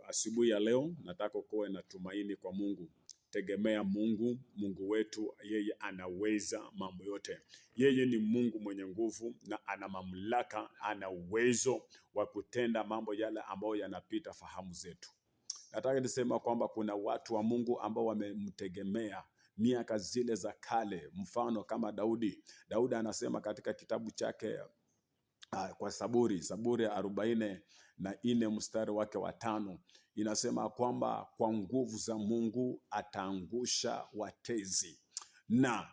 Asubuhi ya leo nataka kuwe na tumaini kwa Mungu. Tegemea Mungu. Mungu wetu yeye anaweza mambo yote. Yeye ni Mungu mwenye nguvu na ana mamlaka, ana uwezo wa kutenda mambo yale ambayo yanapita fahamu zetu. Nataka nisema kwamba kuna watu wa Mungu ambao wamemtegemea miaka zile za kale, mfano kama Daudi. Daudi anasema katika kitabu chake kwa Zaburi 44 mstari wake wa 5, inasema kwamba kwa nguvu za Mungu ataangusha watezi, na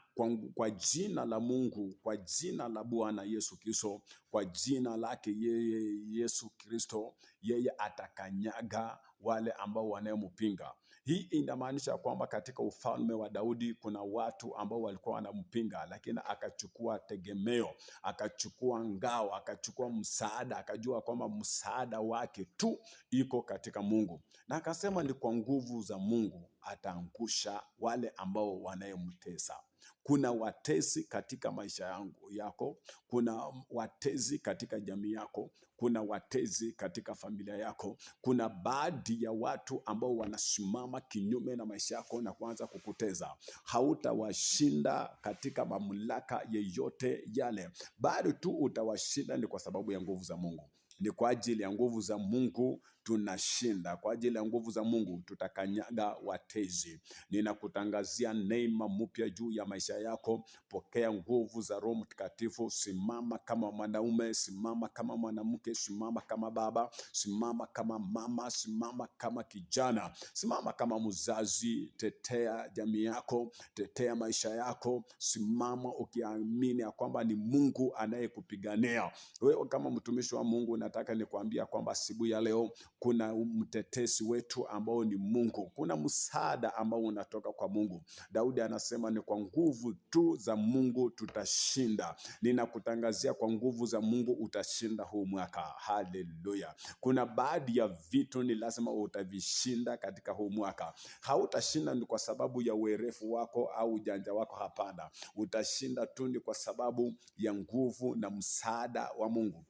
kwa jina la Mungu, kwa jina la Bwana Yesu Kristo, kwa jina lake yeye Yesu Kristo, yeye atakanyaga wale ambao wanampinga. Hii inamaanisha kwamba katika ufalme wa Daudi kuna watu ambao walikuwa wanampinga, lakini akachukua tegemeo, akachukua ngao, akachukua msaada, akajua kwamba msaada wake tu iko katika Mungu, na akasema ni kwa nguvu za Mungu ataangusha wale ambao wanayemtesa. Kuna watesi katika maisha yako, kuna watesi katika jamii yako, kuna watesi katika familia yako. Kuna baadhi ya watu ambao wanasimama kinyume na maisha yako na kuanza kukuteza. Hautawashinda katika mamlaka yeyote yale, bado tu utawashinda ni kwa sababu ya nguvu za Mungu. Ni kwa ajili ya nguvu za Mungu tunashinda. Kwa ajili ya nguvu za Mungu tutakanyaga watezi. Ninakutangazia neema mpya juu ya maisha yako. Pokea nguvu za Roho Mtakatifu. Simama kama mwanaume, simama kama mwanamke, simama kama baba, simama kama mama, simama kama kijana, simama kama mzazi. Tetea jamii yako, tetea maisha yako. Simama ukiamini ya kwamba ni Mungu anayekupigania. Wewe kama mtumishi wa Mungu, nataka nikwambia kwamba asubuhi ya leo kuna mtetesi wetu ambao ni Mungu. Kuna msaada ambao unatoka kwa Mungu. Daudi anasema ni kwa nguvu tu za Mungu tutashinda. Ninakutangazia kwa nguvu za Mungu utashinda huu mwaka. Haleluya. Kuna baadhi ya vitu ni lazima utavishinda katika huu mwaka. Hautashinda ni kwa sababu ya uerefu wako au ujanja wako, hapana. Utashinda tu ni kwa sababu ya nguvu na msaada wa Mungu.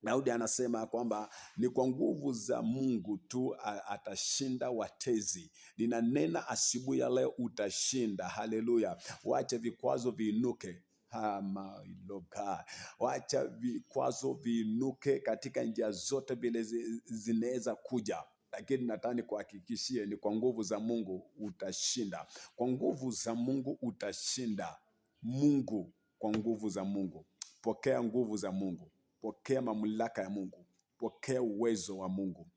Daudi anasema kwamba ni kwa nguvu za Mungu tu atashinda watezi. Ninanena asubuhi ya leo utashinda. Haleluya. Wacha vikwazo viinuke. Wacha vikwazo viinuke katika njia zote vile zinaweza kuja, lakini nataka nikuhakikishie ni kwa nguvu za Mungu utashinda. Kwa nguvu za Mungu utashinda. Mungu, kwa nguvu za Mungu. Pokea nguvu za Mungu. Pokea mamlaka ya Mungu. Pokea uwezo wa Mungu.